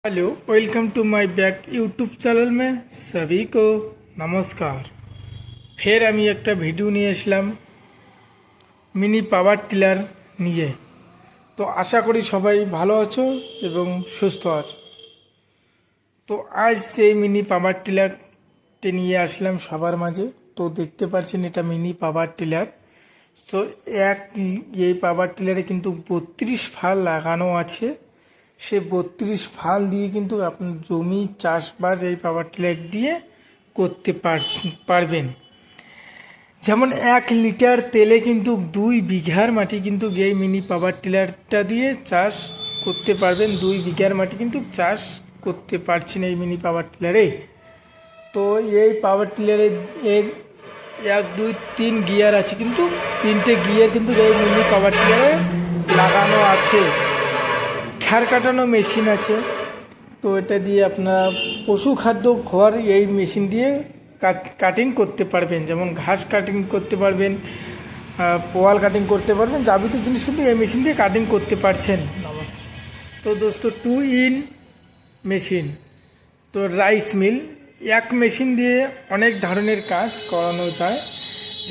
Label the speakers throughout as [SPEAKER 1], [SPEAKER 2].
[SPEAKER 1] Hello, welcome to my back YouTube channel में सभी को नमस्कार। फिर আমি একটা ভিডিও নিয়ে আসলাম মিনি পাওয়ার টিলার নিয়ে। তো আশা করি সবাই ভালো আছো এবং সুস্থ আছো। তো আজ সেই মিনি পাওয়ার টিলারটি নিয়ে আসলাম সবার মাঝে। তো দেখতে পাচ্ছেন এটা মিনি পাওয়ার টিলার। তো এই পাওয়ার টিলারে কিন্তু 32 ফাল লাগানো আছে। সে 32 ফাল দিয়ে কিন্তু আপনার জমি চাষবাস এই পাওয়ার টিলার দিয়ে করতে পারবেন। যেমন 1 লিটার তেলে কিন্তু 2 বিঘার মাটি কিন্তু এই মিনি পাওয়ার টিলারটা দিয়ে চাষ করতে পারবেন। 2 বিঘার মাটি কিন্তু চাষ করতে পারছেন এই মিনি পাওয়ার টিলারে। তো এই পাওয়ার টিলারে 1 2 3 গিয়ার আছে, কিন্তু 3টে গিয়ার কিন্তু এই মিনি পাওয়ার টিলারে লাগানো আছে। খ্যার কাটানো মেশিন আছে। তো এটা দিয়ে আপনারা পশু খাদ্য খড় এই মেশিন দিয়ে কাটিং করতে পারবেন। যেমন ঘাস কাটিং করতে পারবেন, পোয়াল কাটিং করতে পারবেন, যাবতীয় জিনিস কিন্তু এই মেশিন দিয়ে কাটিং করতে পারছেন। তো দোস্ত 2 ইন মেশিন। তো রাইস মিল, এক মেশিন দিয়ে অনেক ধরনের কাজ করানো যায়।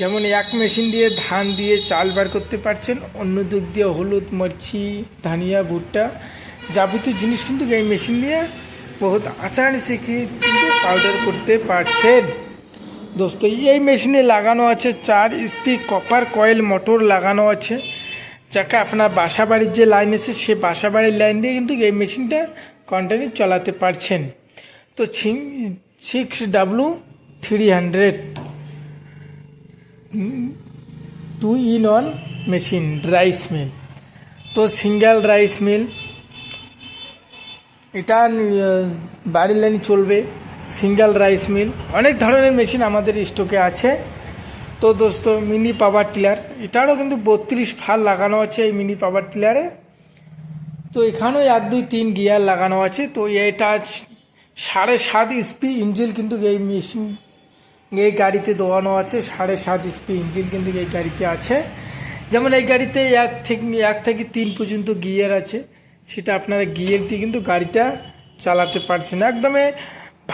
[SPEAKER 1] যেমন এক মেশিন দিয়ে ধান দিয়ে চাল বার করতে পারছেন, অন্য দিক দিয়ে হলুদ, মরচি, ধনিয়া, ভুট্টা যাবতীয় জিনিস কিন্তু এই মেশিন দিয়ে বহুত আসানি সে কিন্তু পাউডার করতে পারছেন। দোস্ত এই মেশিনে লাগানো আছে 4 স্পি কপার কয়েল মোটর লাগানো আছে, যাকে আপনার বাসা বাড়ির যে লাইন আছে সে বাসা বাড়ির লাইন দিয়ে কিন্তু এই মেশিনটা কন্টিনিউ চালাতে পারছেন। তো 6W300 2 in 1 machine rice mill. তো সিঙ্গেল রাইস মিল, এটা বাড়ির লাইনে চলবে। সিঙ্গেল রাইস মিল, অনেক ধরনের মেশিন আমাদের স্টকে আছে। তো দোস্ত মিনি পাওয়ার টিলার, এটারও কিন্তু 32 ফাল লাগানো আছে এই মিনি পাওয়ার টিলারে। তো এখানেও 1 2 3 গিয়ার লাগানো আছে। তো এটা 7.5 স্পি ইঞ্জিন কিন্তু এই মেশিন এই গাড়িতে দোয়ানো আছে। 7.5 স্পি ইঞ্জিন কিন্তু এই গাড়িতে আছে। যেমন এই গাড়িতে 1 থেকে 3 পর্যন্ত গিয়ার আছে, সেটা আপনারা গিয়ার দিয়ে কিন্তু গাড়িটা চালাতে পারছেন। একদমই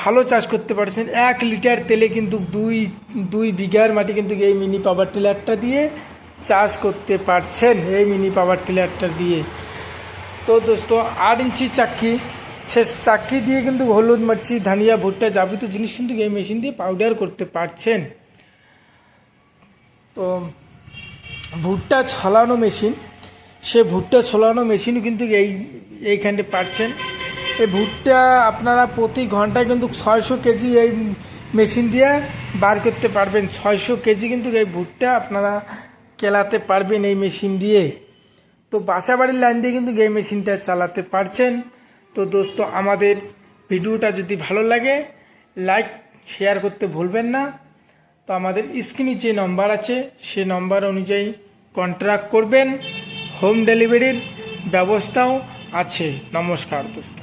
[SPEAKER 1] ভালো চাষ করতে পারছেন। 1 লিটার তেলে কিন্তু 2 বিঘার মাটি কিন্তু এই মিনি পাওয়ার টিলারটা দিয়ে চাষ করতে পারছেন এই মিনি পাওয়ার টিলারটা দিয়ে। তো দোস্ত 8 ইঞ্চি চাক্কি, সে চাক্কি দিয়ে কিন্তু হলুদ, মরচি, ধনিয়া, ভুট্টা যাবতীয় জিনিস কিন্তু এই মেশিন দিয়ে পাউডার করতে পারছেন। তো ভুট্টা ছলানো মেশিন, সে ভুট্টা ছলানো মেশিনও কিন্তু এইখানে পাচ্ছেন। এই ভুট্টা আপনারা প্রতি ঘন্টায় কিন্তু 600 কেজি এই মেশিন দিয়ে বার করতে পারবেন। 600 কেজি কিন্তু এই ভুট্টা আপনারা কেলাতে পারবেন এই মেশিন দিয়ে। তো বাসা বাড়ির লাইন দিয়ে কিন্তু এই মেশিনটা চালাতে পারছেন। তো দোস্ত আমাদের ভিডিওটা যদি ভালো লাগে লাইক শেয়ার করতে ভুলবেন না। তো আমাদের স্ক্রিনে যে নম্বর আছে সে নম্বর অনুযায়ী কন্ট্যাক্ট করবেন। হোম ডেলিভারির ব্যবস্থাও আছে। নমস্কার দোস্ত।